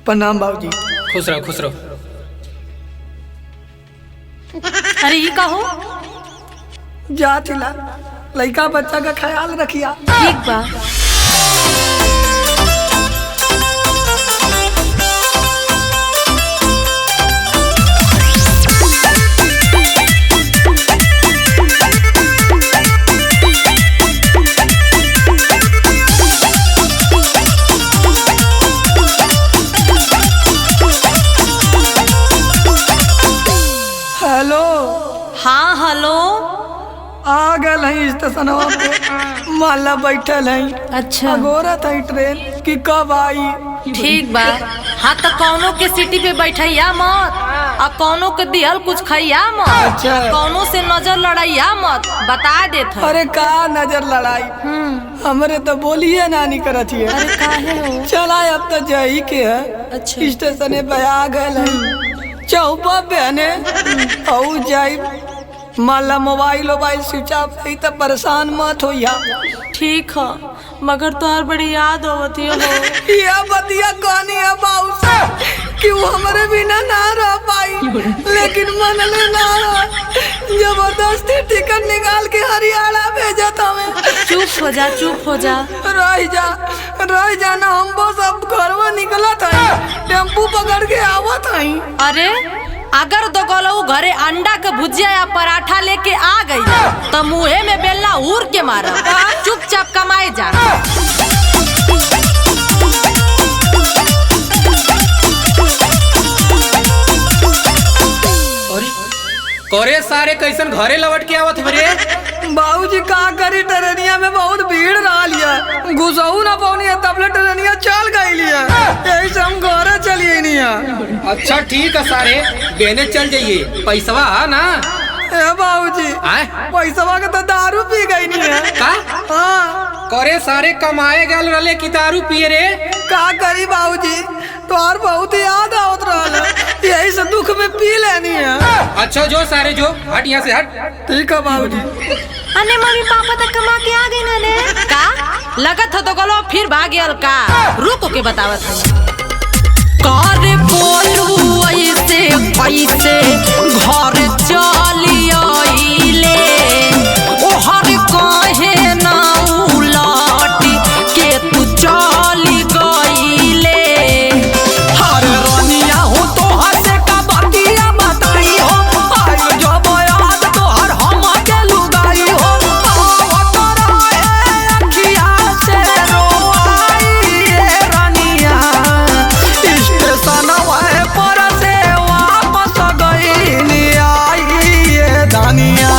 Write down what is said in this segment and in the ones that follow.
प्रणाम बाबूजी। खुश रहो खुश रहो। अरे ये कहो जा थिला लड़का बच्चा का ख्याल रखिया। ठीक बा। हेलो। हाँ हेलो। आ गए हैं स्टेशनवा पे, माला बैठल है। अच्छा अगोरत है ट्रेन कि कब आई। ठीक बा। हाँ तो कौनो के सीटी पे बैठैया मत और कौनो के दिहल कुछ खैया मत। अच्छा। कौनो से नजर लड़ैया मत, बता देत है। अरे का नजर लड़ाई, हमरे तो बोलिए नानी करत है। अरे काहे हो? चला अब तो जही के है। अच्छा। स्टेशन पे आ गए हैं चौपा बहने और जाई माला मोबाइल स्विच ऑफ है तो परेशान मत हो या। ठीक है मगर तोहर बड़ी याद होती हो। यह बतिया कहनी है बाबू से कि वो हमारे बिना ना रह पाई, लेकिन मन ले ना जबरदस्ती टिकट निकाल के हरियाणा भेजा था मैं। चुप हो जा चुप हो जा। रह जाना। हम बस अब घरवा निकला था, टेम्पू पकड़ के आवा था। अरे अगर दो गोलू घरे अंडा के भुजिया या पराठा लेके आ गई तो मुँहे में बेलना उड़ के मारा। चुपचाप कमाए जा। करे सारे कैसन घरे लौट के आवत बरे। बाबूजी का करी, ट्रेनिया में बहुत भीड़ रहा लिया, घुसऊ ना पौनी तबले ट्रेनिया चल गई लिया, यही से हम घरे चलिए नहीं। अच्छा ठीक है सारे बेने चल जाइए, पैसवा है ना। ए बाबूजी पैसा के तो दारू पी गई नहीं है का? हाँ। करे सारे कमाए गल रले की दारू पिए रे। का करी बाबूजी, तोहर बहुत याद आवत रहा, यही से दुख में पी लेनी है। अच्छा जो सारे जो हट यहाँ से हट। ठीक है बाबूजी। अने मम्मी पापा तक कमा के आ गई ना ने। का लगत हो तो गलो फिर भाग गया का। रुको के बतावत है। करे बोलू ऐसे कैसे घर चली आइले, ओहर कहे ना उलट के तू चली गइले। हर रानिया हो तो हसे का बतिया बताई हो, आयो जब याद तो हर हम के लुगाई हो। आवत रहे अखिया से रोई ए रानिया, स्टेशनवा पर से वापस गई नी आई ए दानिया।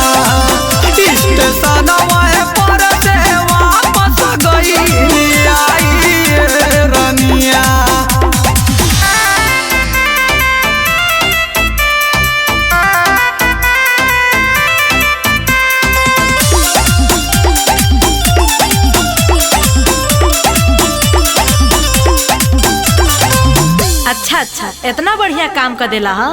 स्टेशनवा पर से वापस गई नी आई ए रानिया। अच्छा अच्छा इतना बढ़िया काम कर देला। हाँ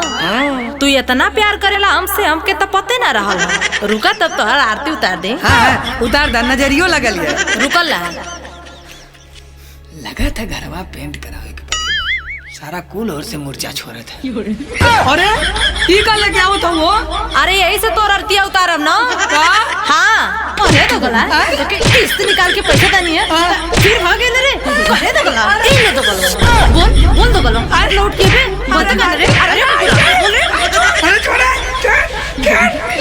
तू इतना प्यार करेला हमसे, हमके तो पते ना रहल। रुका तब तो हर आरती उतार दे। हाँ उतार दा, नजरियो लगल है। रुकल ला। लगा था घरवा पेंट करावे के पड़ी, सारा कुल और से मूर्छा छोड़ा था। अरे ई का लेके आवत हो वो? अरे यही से तोर आरती उतारब ना। हाँ अरे तो गला तो के किस्त निकाल के पैसा देनी है फिर भागे ले रे। अरे तो गला इन ले तो गला बोल तो गला अरे लौट के बे बता कर रे। अरे बोल रे। अरे छोड़े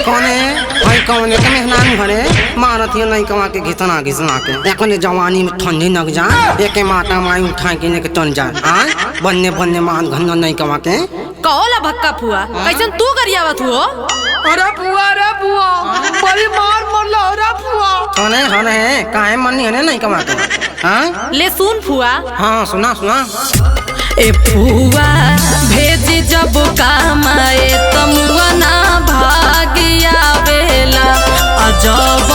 कौने भाई कौने के मेहमान घरे मारत है नहीं कमा के घिसना के एकने जवानी में ठंडी लग जा एके माता माई उठा के ने के तन जा। हां बन्ने बन्ने मान घन नहीं कमा के कहोला भक्का फुआ कैसन तू गरियावत हो। अरे बुआ बड़ी मार मरला। अरे बुआ कौने हने काहे मन्नी हने नहीं कमा के। हां ले सुन फुआ। हां सुना ए फुआ भेज जब कमाए तमुआ ना भागिया बेला अजब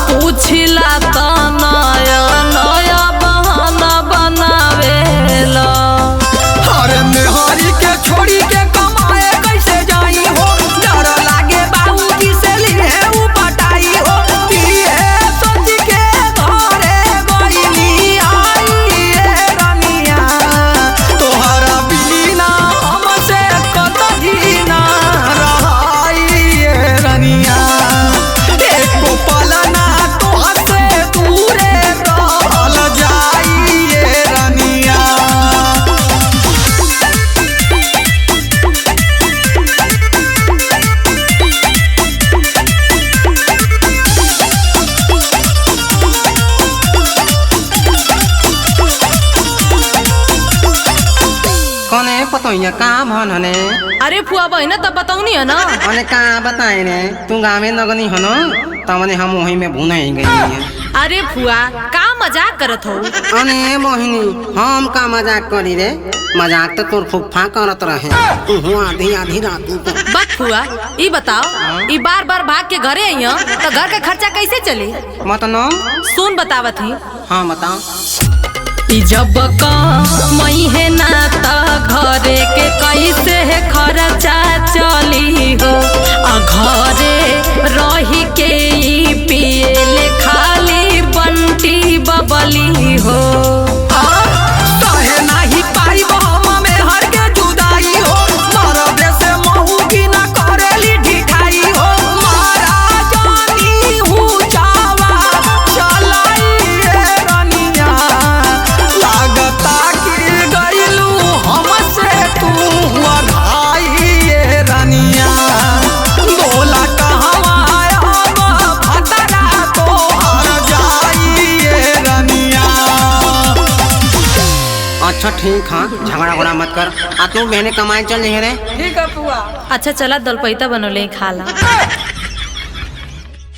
पूछला त नया नया बहाना बनावेला। अरे मेहरी के छोड़ी के कमाए कैसे जाई हो, डर लागे बाबूजी से लिए उ पटाई हो। ये सोच के घरे गईली आई ए रानिया, तोहरा बहिया का भन हने अरे फुआ बहिना तब बताऊनी है ना। अने का बताए ने तू गावे नगनी हनो तमने हम वही में भुनाई गई। अरे फुआ का मजाक करत हो। अने मोहिनी हम का मजाक करी रे, मजाक तो तोर फुफा करत रहे तू आधी आधी रात को। बस फुआ ई बताओ ई बार बार भाग के घरे आई तो घर का खर्चा कैसे चले। मतलब सुन बतावत ही। हाँ बताओ। ई जब मई है ना त घरे के कैसे है खर्चा चली हो। आ घरे रही के ई पिए खाली बंटी बबली हो। सहे नाही पाइब हम में हर के जुदाई हो। मरदे से महू की ना करेली ढिठाई हो। मारा जानी हूँ चावा चलाई ये रनिया। लागता कि गइलू हमसे तू अघाई ये रनिया। बोला कहवा अब भतरा तोहर जाई ये रनिया। अच्छा ठीक हाँ झगड़ा घोड़ा मत कर। आ तू बहने कमाए चल रही रे। ठीक है बुआ। अच्छा चला दलपैता बनोले खा ला।